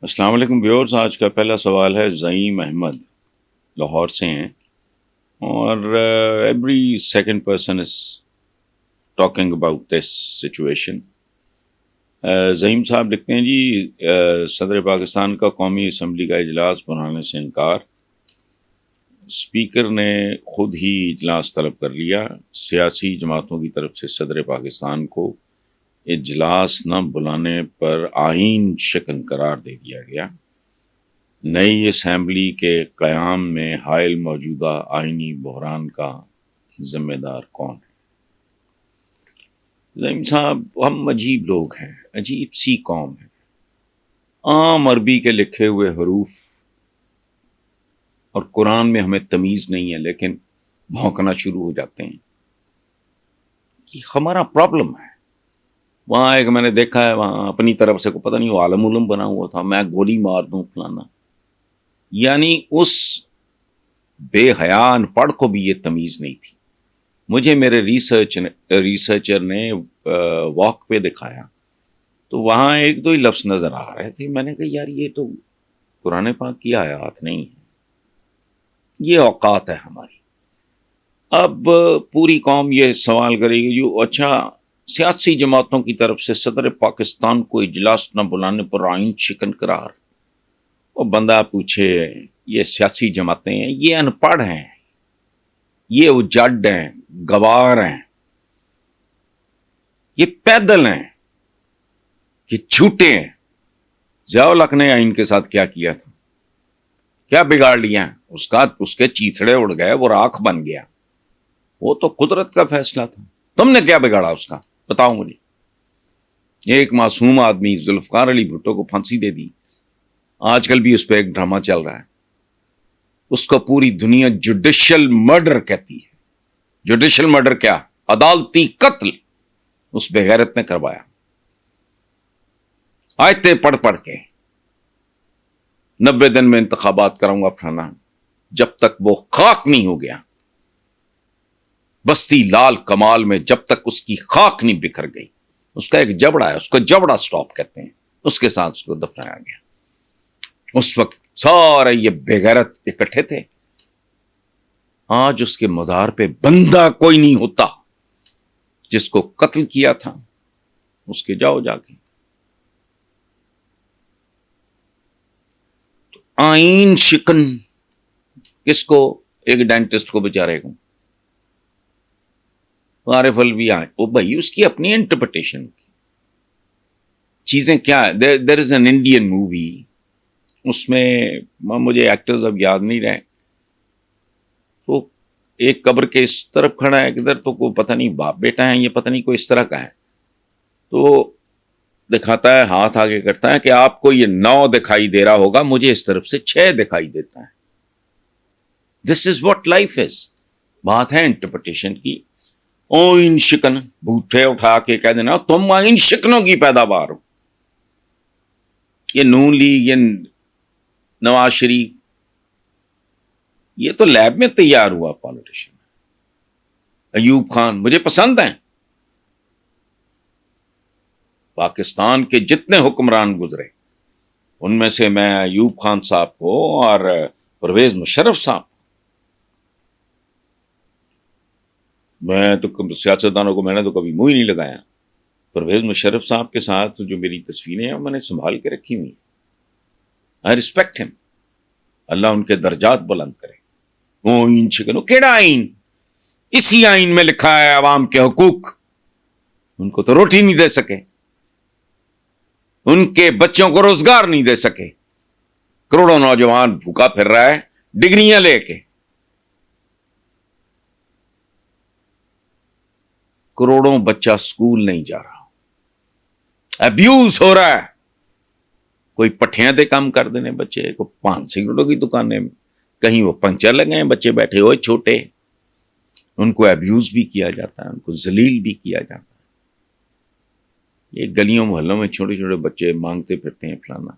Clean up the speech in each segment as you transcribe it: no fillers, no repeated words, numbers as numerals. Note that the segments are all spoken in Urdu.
السلام علیکم ویورز، آج کا پہلا سوال ہے زعیم احمد، لاہور سے ہیں، اور every second person is talking about this situation. Zaeem صاحب لکھتے ہیں جی، صدر پاکستان کا قومی اسمبلی کا اجلاس بلانے سے انکار، اسپیکر نے خود ہی اجلاس طلب کر لیا، سیاسی جماعتوں کی طرف سے صدر پاکستان کو اجلاس نہ بلانے پر آئین شکن قرار دے دیا گیا۔ نئی اسمبلی کے قیام میں حائل موجودہ آئینی بحران کا ذمہ دار کون ہے؟ زعیم صاحب، ہم عجیب لوگ ہیں، عجیب سی قوم ہے۔ عام عربی کے لکھے ہوئے حروف اور قرآن میں ہمیں تمیز نہیں ہے، لیکن بھونکنا شروع ہو جاتے ہیں۔ یہ ہمارا پرابلم ہے۔ وہاں ایک میں نے دیکھا ہے، وہاں اپنی طرف سے کو پتہ نہیں وہ عالم علم بنا ہوا تھا، میں گولی مار دوں فلانا، یعنی اس بے حیا ان پڑھ کو بھی یہ تمیز نہیں تھی۔ مجھے میرے ریسرچر نے واک پہ دکھایا تو وہاں ایک دو ہی لفظ نظر آ رہے تھے، میں نے کہا یار یہ تو قرآن پاک کی آیات نہیں ہے، یہ اوقات ہے ہماری۔ اب پوری قوم یہ سوال کرے گی جو اچھا سیاسی جماعتوں کی طرف سے صدر پاکستان کو اجلاس نہ بلانے پر آئین شکن قرار۔ وہ بندہ پوچھے یہ سیاسی جماعتیں ہیں، یہ ان پڑھ ہیں، یہ اجڈ ہیں، گوار ہیں، یہ پیدل ہیں، یہ جھوٹے ہیں۔ ضیاء الحق نے آئین کے ساتھ کیا کیا تھا؟ کیا بگاڑ لیا؟ اس کے چیتڑے اڑ گئے، وہ راکھ بن گیا۔ وہ تو قدرت کا فیصلہ تھا، تم نے کیا بگاڑا اس کا؟ بتاؤ مجھے۔ ایک معصوم آدمی ذوالفقار علی بھٹو کو پھانسی دے دی، آج کل بھی اس پہ ایک ڈرامہ چل رہا ہے، اس کو پوری دنیا جوڈیشل مرڈر کہتی ہے۔ جوڈیشل مرڈر کیا؟ عدالتی قتل اس بغیرت نے کروایا، آیتیں پڑھ پڑھ کے 90 دن میں انتخابات کراؤں گا فلانا، جب تک وہ خاک نہیں ہو گیا، بستی لال کمال میں جب تک اس کی خاک نہیں بکھر گئی، اس کا ایک جبڑا ہے، اس کو جبڑا سٹاپ کہتے ہیں، اس کے ساتھ اس کو دفنایا گیا۔ اس وقت سارے یہ بغیرت اکٹھے تھے۔ آج اس کے مزار پہ بندہ کوئی نہیں ہوتا، جس کو قتل کیا تھا اس کے جاؤ جا کے۔ تو آئین شکن کس کو؟ ایک ڈینٹسٹ کو بیچارے کو، عارف الوی آئے وہ بھائی اس کی اپنی انٹرپریٹیشن کی چیزیں کیا ہے۔ دیر از این انڈین مووی، اس میں مجھے ایکٹرز اب یاد نہیں رہے، تو ایک قبر کے اس طرف کھڑا ہے ادھر، تو کوئی پتہ نہیں باپ بیٹا ہے، یہ پتہ نہیں کوئی اس طرح کا ہے، تو دکھاتا ہے، ہاتھ آگے کرتا ہے کہ آپ کو یہ 9 دکھائی دے رہا ہوگا، مجھے اس طرف سے 6 دکھائی دیتا ہے۔ دس از واٹ لائف از۔ بات ہے انٹرپریٹیشن کی۔ آئین شکن بوٹھے اٹھا کے کہہ دینا تم آئین شکنوں کی پیداوار ہو۔ یہ نون لیگ، یہ نواز شریف، یہ تو لیب میں تیار ہوا پالیٹیشین۔ ایوب خان مجھے پسند ہیں، پاکستان کے جتنے حکمران گزرے ان میں سے میں ایوب خان صاحب کو اور پرویز مشرف صاحب، میں تو سیاستدانوں کو میں نے تو کبھی منہ ہی نہیں لگایا۔ پرویز مشرف صاحب کے ساتھ جو میری تصویریں ہیں میں نے سنبھال کے رکھی ہوئی، آئی ریسپیکٹ ہم، اللہ ان کے درجات بلند کرے۔ وہ آئین شکنو کیڑا آئین؟ اسی آئین میں لکھا ہے عوام کے حقوق، ان کو تو روٹی نہیں دے سکے، ان کے بچوں کو روزگار نہیں دے سکے، کروڑوں نوجوان بھوکا پھر رہا ہے ڈگریاں لے کے، کروڑوں بچہ سکول نہیں جا رہا، ابیوز ہو رہا ہے۔ کوئی پٹھیاں دے کام کر دینے بچے کو، 5 سگریٹوں کی دکانیں میں، کہیں وہ پنچر لگے ہیں بچے بیٹھے ہوئے چھوٹے، ان کو ابیوز بھی کیا جاتا ہے، ان کو ذلیل بھی کیا جاتا ہے۔ یہ گلیوں محلوں میں چھوٹے چھوٹے بچے مانگتے پھرتے ہیں فلانا۔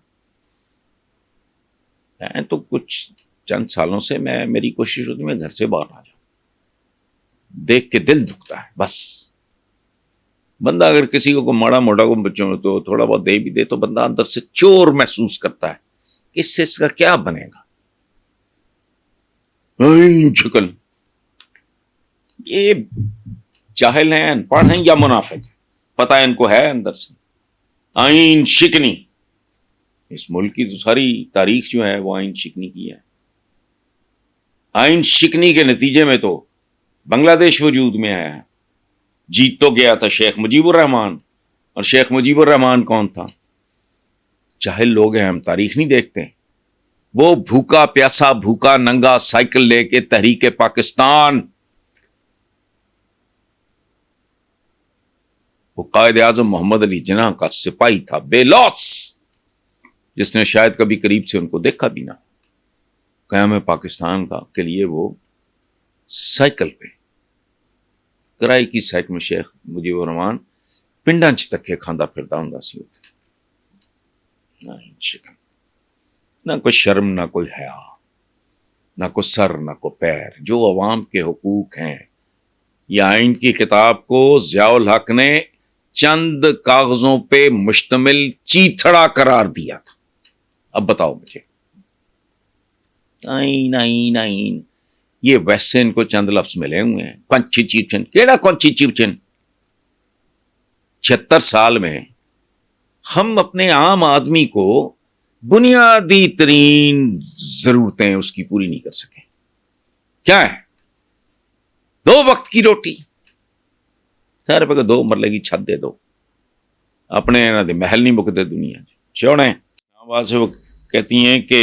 میں تو کچھ چند سالوں سے میری کوشش ہوتی ہے میں گھر سے باہر آ جاؤں، دیکھ کے دل دکھتا ہے، بس بندہ اگر کسی کو ماڑا موٹا کو بچوں میں تو تھوڑا بہت دے بھی دے تو بندہ اندر سے چور محسوس کرتا ہے کہ اس سے اس کا کیا بنے گا. شکل یہ جاہل ہیں، ان پڑھ ہیں یا منافق، پتہ ان کو ہے اندر سے آئین شکنی. اس ملک کی تو ساری تاریخ جو ہے وہ آئین شکنی کی ہے. آئین شکنی کے نتیجے میں تو بنگلہ دیش وجود میں آیا ہے. جیت تو گیا تھا شیخ مجیب الرحمان، اور شیخ مجیب الرحمان کون تھا؟ جاہل لوگ ہیں، ہم تاریخ نہیں دیکھتے. وہ بھوکا پیاسا بھوکا ننگا سائیکل لے کے تحریک پاکستان، وہ قائد اعظم محمد علی جناح کا سپاہی تھا بے لوث، جس نے شاید کبھی قریب سے ان کو دیکھا بھی نہ. قیام پاکستان کا کے لیے وہ سائیکل پہ کرائے کی سائیکل میں شیخ مجیب الرحمان پنڈاں چ تکے کھاندا پھردا ہوندا سی. نہ کوئی شرم، نہ کوئی حیا، نہ کوئی سر، نہ کوئی پیر. جو عوام کے حقوق ہیں، یہ آئین کی کتاب کو ضیاء الحق نے چند کاغذوں پہ مشتمل چیتھڑا قرار دیا تھا. اب بتاؤ مجھے، آئین آئین آئین، یہ ویسے ان کو چند لفظ ملے ہوئے ہیں. کانسٹیٹیوشن کیڑا کانسٹیٹیوشن؟ 76 سال میں ہم اپنے عام آدمی کو بنیادی ترین ضرورتیں اس کی پوری نہیں کر سکے. کیا ہے؟ 2 وقت کی روٹی. خیر پہ 2 مرلے کی چھت دے دو. اپنے نہ دے محل نہیں مکتے دنیا چھوڑیں. آواز سے وہ کہتی ہیں کہ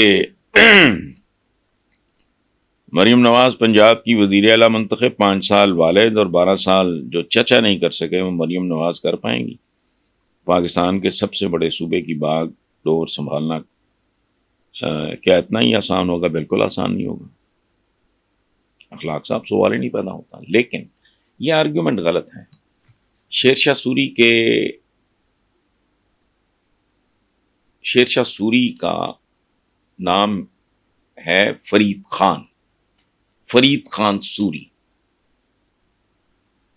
مریم نواز پنجاب کی وزیر اعلیٰ منتخب، 5 سال والد اور 12 سال جو چچا نہیں کر سکے وہ مریم نواز کر پائیں گی. پاکستان کے سب سے بڑے صوبے کی باغ ڈور سنبھالنا کیا اتنا ہی آسان ہوگا؟ بالکل آسان نہیں ہوگا. اخلاق صاحب سوال ہی نہیں پیدا ہوتا. لیکن یہ آرگیومنٹ غلط ہے. شیر شاہ سوری کا نام ہے فرید خان سوری.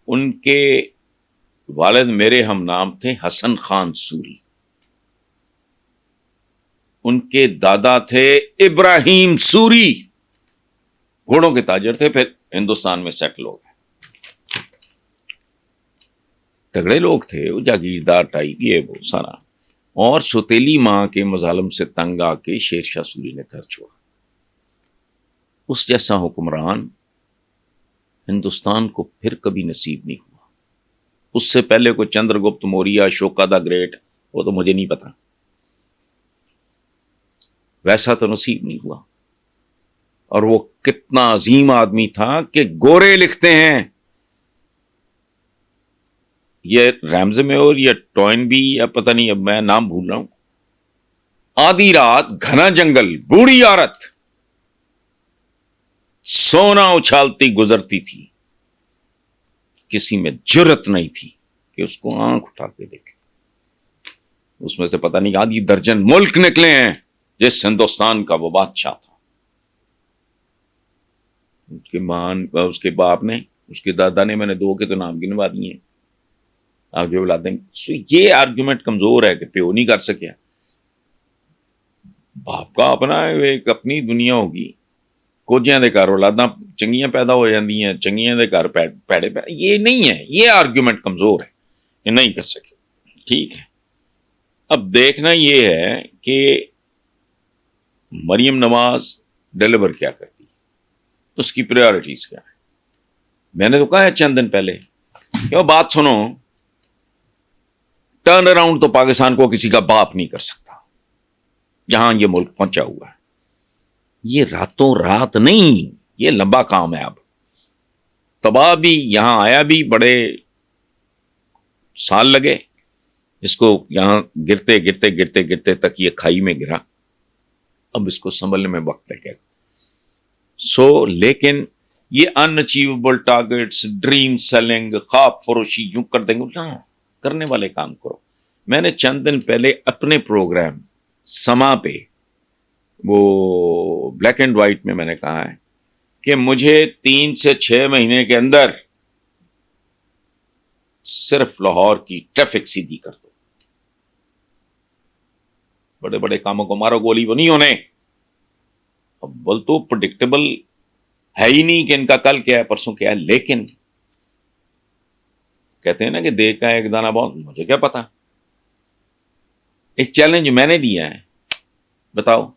ان کے والد میرے ہم نام تھے حسن خان سوری. ان کے دادا تھے ابراہیم سوری، گھوڑوں کے تاجر تھے، پھر ہندوستان میں سیٹل ہو گئے. تگڑے لوگ تھے، وہ جاگیردار ٹائپ، یہ وہ سارا. اور سوتیلی ماں کے مظالم سے تنگ آ کے شیر شاہ سوری نے گھر چھوڑا. اس جیسا حکمران ہندوستان کو پھر کبھی نصیب نہیں ہوا. اس سے پہلے کوئی چندر گپت موریہ، اشوکا دا گریٹ، وہ تو مجھے نہیں پتا، ویسا تو نصیب نہیں ہوا. اور وہ کتنا عظیم آدمی تھا کہ گورے لکھتے ہیں، یہ ریمز میں اور یہ ٹوائن بھی، یا پتہ نہیں، اب میں نام بھول رہا ہوں. آدھی رات گھنا جنگل، بوڑھی عورت سونا اچھالتی گزرتی تھی، کسی میں جرت نہیں تھی کہ اس کو آنکھ اٹھا کے دیکھے. اس میں سے پتہ نہیں آدھی درجن ملک نکلے ہیں جس ہندوستان کا وہ بادشاہ تھا. اس کے باپ نے، اس کے دادا نے، میں نے 2 کے تو نام گنوا دیے ہیں، آگے بلا دیں گے. یہ آرگیومنٹ کمزور ہے کہ پیو نہیں کر سکیا. باپ کا اپنا ایک اپنی دنیا ہوگی. کوجیاں دے گھر اولاداں چنگیاں پیدا ہو جاندی ہیں، چنگیاں دے گھر پیڑے. یہ نہیں ہے، یہ آرگیومنٹ کمزور ہے، یہ نہیں کر سکے. ٹھیک ہے، اب دیکھنا یہ ہے کہ مریم نواز ڈیلیور کیا کرتی ہے، اس کی پریورٹیز کیا ہے. میں نے تو کہا ہے چند دن پہلے کہ وہ بات سنو، ٹرن اراؤنڈ تو پاکستان کو کسی کا باپ نہیں کر سکتا جہاں یہ ملک پہنچا ہوا ہے. یہ راتوں رات نہیں، یہ لمبا کام ہے. اب تباہ بھی، یہاں آیا بھی بڑے سال لگے اس کو، یہاں گرتے گرتے گرتے گرتے تک یہ کھائی میں گرا. اب اس کو سنبھلنے میں وقت لگے گا. لیکن یہ ان اچیویبل ٹارگیٹس، ڈریم سیلنگ، خواب فروشی یوں کر دیں گے، کرنے والے کام کرو. میں نے چند دن پہلے اپنے پروگرام سما پہ، وہ بلیک اینڈ وائٹ میں نے کہا ہے کہ مجھے 3 سے 6 مہینے کے اندر صرف لاہور کی ٹریفک سیدھی کر دو. بڑے بڑے کاموں کو مارو گولی وہ نہیں ہونے. اول تو پرڈکٹیبل ہے ہی نہیں کہ ان کا کل کیا ہے پرسوں کیا ہے. لیکن کہتے ہیں نا کہ دیکھ کا ایک دانہ بہت, مجھے کیا پتا. ایک چیلنج میں نے دیا ہے, بتاؤ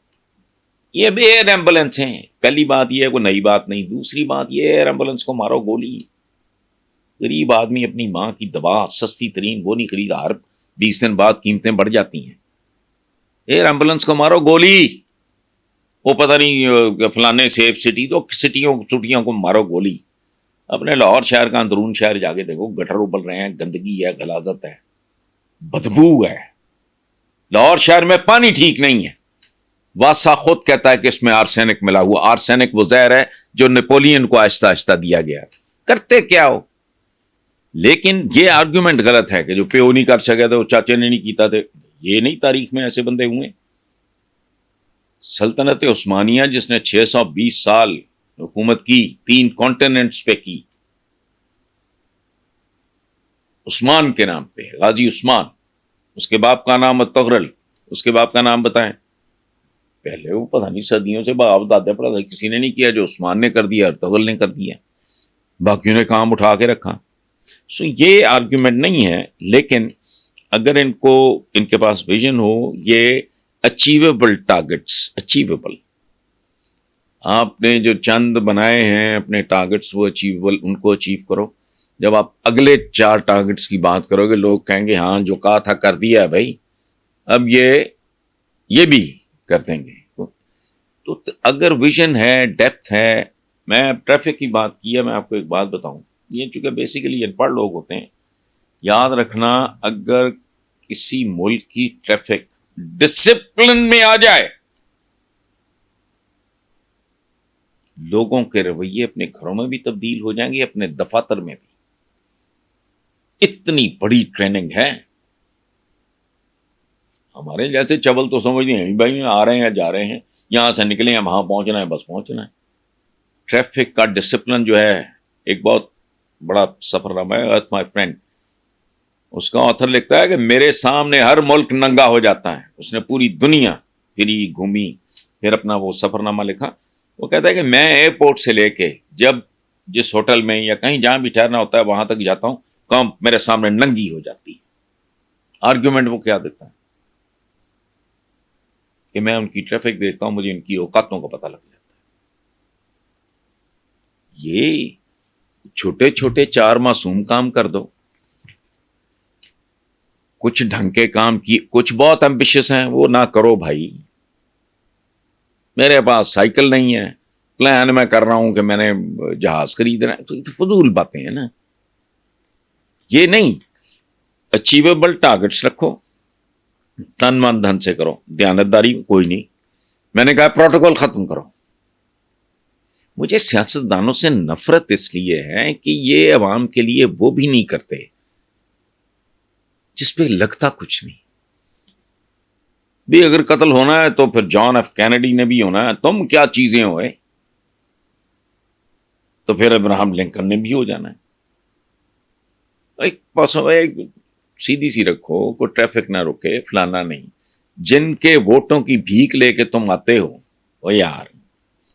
یہ بھی ایئر ایمبولینس ہیں. پہلی بات یہ ہے کوئی نئی بات نہیں. دوسری بات یہ ایئر ایمبولینس کو مارو گولی. غریب آدمی اپنی ماں کی دوا سستی ترین وہ نہیں خریدا, ہر 20 دن بعد قیمتیں بڑھ جاتی ہیں. ایئر ایمبولینس کو مارو گولی. وہ پتہ نہیں فلانے سیف سٹی, تو سٹیوں کو مارو گولی. اپنے لاہور شہر کا اندرون شہر جا کے دیکھو, گٹر ابل رہے ہیں, گندگی ہے, غلاظت ہے, بدبو ہے. لاہور شہر میں پانی ٹھیک نہیں ہے. واسا خود کہتا ہے کہ اس میں آرسینک ملا ہوا. آرسینک وہ زہر ہے جو نیپولین کو آہستہ آہستہ دیا گیا. کرتے کیا ہو. لیکن یہ آرگیومنٹ غلط ہے کہ جو پیو نہیں کر سکے تو چاچے نے نہیں کیتا تھے. یہ نہیں, تاریخ میں ایسے بندے ہوئے. سلطنت عثمانیہ جس نے 620 سال حکومت کی, 3 کانٹیننٹس پہ کی, عثمان کے نام پہ, غازی عثمان. اس کے باپ کا نام تغرل. اس کے باپ کا نام بتائیں. پہلے وہ پتہ نہیں صدیوں سے باپ دادا پڑا کسی نے نہیں کیا جو عثمان نے کر دیا, تغرل نے کر دیا, باقیوں نے کام اٹھا کے رکھا. سو یہ آرگیومنٹ نہیں ہے. لیکن اگر ان کے پاس ویژن ہو, یہ اچیویبل ٹارگٹس, اچیویبل, آپ نے جو چند بنائے ہیں اپنے ٹارگٹس وہ اچیویبل, ان کو اچیو کرو. جب آپ اگلے 4 ٹارگٹس کی بات کرو گے لوگ کہیں گے ہاں جو کہا تھا کر دیا ہے بھائی, اب یہ بھی کر دیں گے. تو اگر ویژن ہے, ڈیپتھ ہے. میں ٹریفک کی بات کی ہے, میں آپ کو ایک بات بتاؤں, یہ چونکہ بیسیکلی ان پڑھ لوگ ہوتے ہیں, یاد رکھنا اگر کسی ملک کی ٹریفک ڈسپلن میں آ جائے, لوگوں کے رویے اپنے گھروں میں بھی تبدیل ہو جائیں گے, اپنے دفاتر میں بھی. اتنی بڑی ٹریننگ ہے. ہمارے جیسے چبل تو سمجھتے ہیں بھائی آ رہے ہیں جا رہے ہیں, یہاں سے نکلے ہیں وہاں پہنچنا ہے, بس پہنچنا ہے. ٹریفک کا ڈسپلن جو ہے ایک بہت بڑا سفر نامہ ہے. ارتھ مائی فرینڈ, اس کا آتھر لکھتا ہے کہ میرے سامنے ہر ملک ننگا ہو جاتا ہے. اس نے پوری دنیا پھری, گھومی, پھر اپنا وہ سفر نامہ لکھا. وہ کہتا ہے کہ میں ایئرپورٹ سے لے کے جب جس ہوٹل میں یا کہیں جہاں بھی ٹھہرنا ہوتا ہے وہاں تک جاتا ہوں, کام میرے سامنے ننگی ہو جاتی ہے. آرگیومنٹ وہ کیا دیتا ہے کہ میں ان کی ٹریفک دیکھتا ہوں, مجھے ان کی اوقاتوں کا پتہ لگ جاتا ہے. یہ چھوٹے چھوٹے 4 معصوم کام کر دو, کچھ ڈھنگ کے کام کی, کچھ بہت ایمبیشس ہیں وہ نہ کرو بھائی. میرے پاس سائیکل نہیں ہے, پلان میں کر رہا ہوں کہ میں نے جہاز خریدنا ہے, تو فضول باتیں ہیں نا. یہ نہیں, اچیویبل ٹارگٹس رکھو, تن من دھن سے کرو. دیانتداری کوئی نہیں. میں نے کہا پروٹوکول ختم کرو. مجھے سیاستدانوں سے نفرت اس لیے ہے کہ یہ عوام کے لیے وہ بھی نہیں کرتے جس پہ لگتا کچھ نہیں. بھی اگر قتل ہونا ہے تو پھر جان ایف کینیڈی نے بھی ہونا ہے, تم کیا چیزیں ہوئے, تو پھر ابراہم لنکن نے بھی ہو جانا ہے. ایک سیدھی سی رکھو, کوئی ٹریفک نہ روکے, فلانا نہیں. جن کے ووٹوں کی بھیک لے کے تم آتے ہو, وہ یار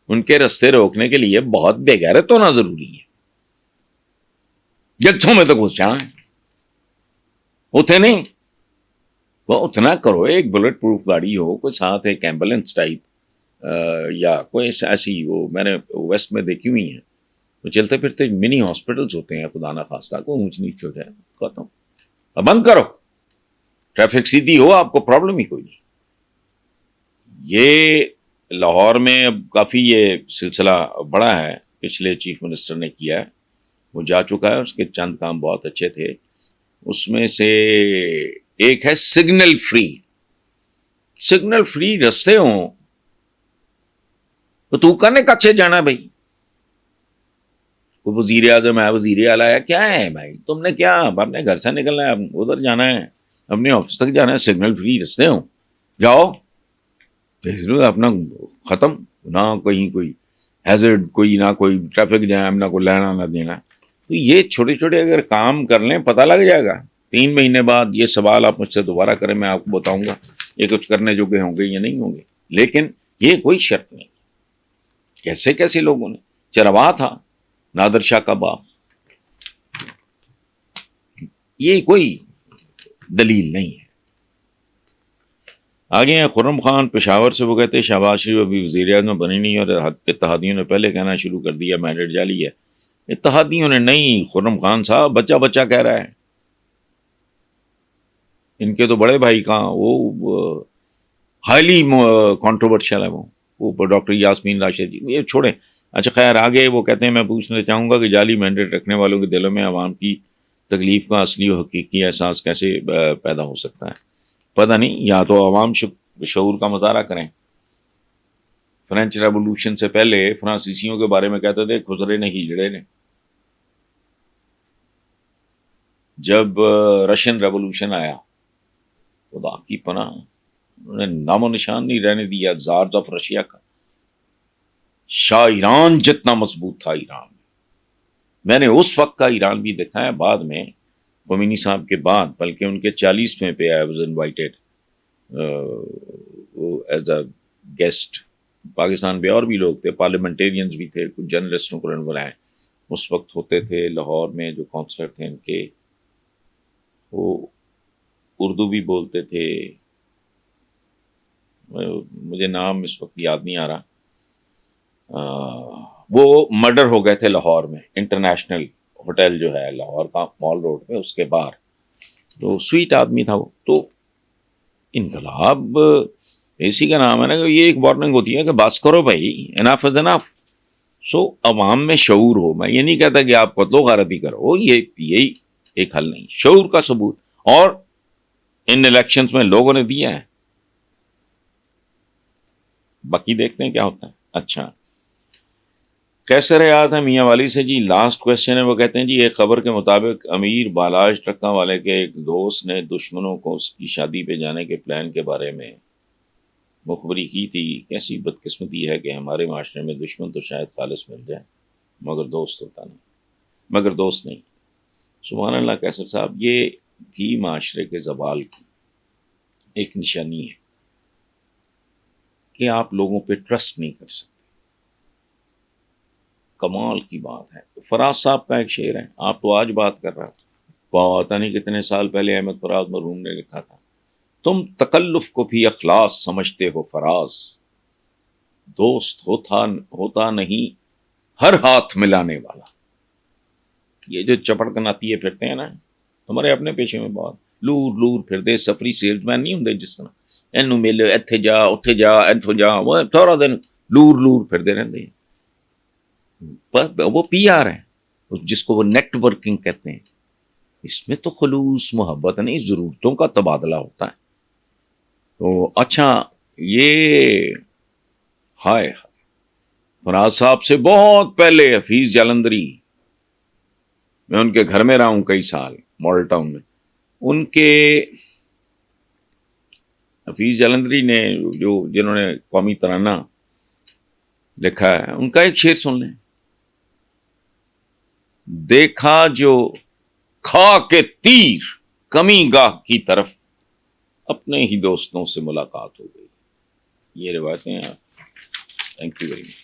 ان کے رستے روکنے کے لیے بہت بے غیرت ہونا ضروری ہے. جلسوں میں تو گھس جائیں, ہوتے نہیں. وہ اتنا کرو, ایک بلٹ پروف گاڑی ہو, کوئی ساتھ ایک ایمبولینس ٹائپ, یا کوئی ایسی, وہ میں نے ویسٹ میں دیکھی ہوئی ہیں, وہ چلتے پھرتے منی ہاسپٹلز ہوتے ہیں, خدا نہ خواستہ کو اونچ نیچ ہو جائے, ختم, اب بند کرو, ٹریفک سیدھی ہو, آپ کو پرابلم ہی کوئی نہیں. یہ لاہور میں اب کافی یہ سلسلہ بڑا ہے, پچھلے چیف منسٹر نے کیا ہے, وہ جا چکا ہے, اس کے چند کام بہت اچھے تھے. اس میں سے ایک ہے سگنل فری. سگنل فری رستے ہوں تو کرنے کچھ جانا بھائی. کوئی وزیر اعظم ہے, وزیر اعلیٰ ہے, کیا ہے بھائی, تم نے کیا اپنے گھر سے نکلنا ہے, ادھر جانا ہے, اپنے آفس تک جانا ہے, سگنل فری رستے ہوں, جاؤ, اپنا ختم. نہ کہیں کوئی ہیزرڈ, کوئی نہ کوئی ٹریفک جام, نہ کوئی لینا نہ دینا. تو یہ چھوٹے چھوٹے اگر کام کر لیں پتہ لگ جائے گا. 3 مہینے بعد یہ سوال آپ مجھ سے دوبارہ کریں, میں آپ کو بتاؤں گا یہ کچھ کرنے جوگے ہوں گے یا نہیں ہوں گے. لیکن یہ کوئی شرط نہیں. کیسے کیسے لوگوں نے, چروا تھا نادر شاہ کا باپ, یہ کوئی دلیل نہیں ہے. آگے ہیں خرم خان پشاور سے, وہ کہتے ہیں شہباز شریف ابھی وزیر اعظم بنی نہیں اور اتحادیوں نے پہلے کہنا شروع کر دیا مینڈیٹ جعلی ہے. اتحادیوں نے نہیں, خرم خان صاحب بچہ بچہ کہہ رہا ہے. ان کے تو بڑے بھائی کہاں, وہ ہائیلی کانٹروورشل ہے, وہ ڈاکٹر یاسمین راشد جی, یہ چھوڑیں. اچھا خیر آگے وہ کہتے ہیں میں پوچھنا چاہوں گا کہ جعلی مینڈیٹ رکھنے والوں کے دلوں میں عوام کی تکلیف کا اصلی و حقیقی احساس کیسے پیدا ہو سکتا ہے؟ پتہ نہیں, یا تو عوام شعور کا مظاہرہ کریں. فرینچ ریولوشن سے پہلے فرانسیسیوں کے بارے میں کہتے تھے کھزرے نے ہجڑے نے. جب رشین ریولوشن آیا خدا کی پناہ انہوں نے نام و نشان نہیں رہنے دیا زارز آف رشیا کا. شاہ ایران جتنا مضبوط تھا ایران میں نے اس وقت کا ایران بھی دیکھا ہے, بعد میں خمینی صاحب کے بعد, بلکہ ان کے 40ویں پہ I was invited as a guest. Pakistan میں اور بھی لوگ تھے, پارلیمنٹیرینز بھی تھے, کچھ جرنلسٹوں کو بلائے. اس وقت ہوتے تھے لاہور میں جو کونسلر تھے ان کے, وہ اردو بھی بولتے تھے, مجھے نام اس وقت یاد نہیں آ رہا. وہ مرڈر ہو گئے تھے لاہور میں, انٹرنیشنل ہوٹل جو ہے لاہور کا مال روڈ پہ, اس کے باہر. تو سویٹ آدمی تھا وہ. تو انقلاب اسی کا نام ہے نا کہ یہ ایک وارننگ ہوتی ہے کہ بس کرو بھائی, انف از انف. سو عوام میں شعور ہو. میں یہ نہیں کہتا کہ آپ قتل و غارتی کرو, یہی ایک حل نہیں. شعور کا ثبوت, اور ان الیکشنز میں لوگوں نے دیا ہے, باقی دیکھتے ہیں کیا ہوتا ہے. اچھا کیسے رہا میاں والی سے جی, لاسٹ کوشچن ہے. وہ کہتے ہیں جی ایک خبر کے مطابق امیر بالاج ٹرکاں والے کے ایک دوست نے دشمنوں کو اس کی شادی پہ جانے کے پلان کے بارے میں مخبری کی تھی. کیسی بدقسمتی ہے کہ ہمارے معاشرے میں دشمن تو شاید خالص مل جائے مگر دوست ہوتا نہیں, مگر دوست نہیں. سبحان اللہ کیسر صاحب, یہ بھی معاشرے کے زوال کی ایک نشانی ہے کہ آپ لوگوں پہ ٹرسٹ نہیں کر سکتے. کمال کی بات ہے. فراز صاحب کا ایک شعر ہے, آپ تو آج بات کر رہا تھا, پتا نہیں کتنے سال پہلے احمد فراز مرحوم نے لکھا تھا, تم تکلف کو بھی اخلاص سمجھتے ہو فراز, دوست ہوتا نہیں ہر ہاتھ ملانے والا. یہ جو چپڑ کناتی ہے پھرتے ہیں نا ہمارے اپنے پیشے میں, بہت لور پھرتے, سفری سیلز مین نہیں ہوں جس طرح اینو مل اتھے جا اتھے جا اتھو جا, وہ تھوڑا دن لور پھرتے رہتے ہیں. وہ پی آر ہے جس کو وہ نیٹ ورکنگ کہتے ہیں. اس میں تو خلوص محبت نہیں, ضرورتوں کا تبادلہ ہوتا ہے. تو اچھا یہ ہائے فراز صاحب سے بہت پہلے حفیظ جالندری, میں ان کے گھر میں رہا ہوں کئی سال ماڈل ٹاؤن میں. ان کے حفیظ جالندری نے جنہوں نے قومی ترانہ لکھا ہے, ان کا ایک شعر سن لیں. دیکھا جو کھا کے تیر کمی گاہ کی طرف, اپنے ہی دوستوں سے ملاقات ہو گئی. یہ روایتیں ہیں. Thank you very much.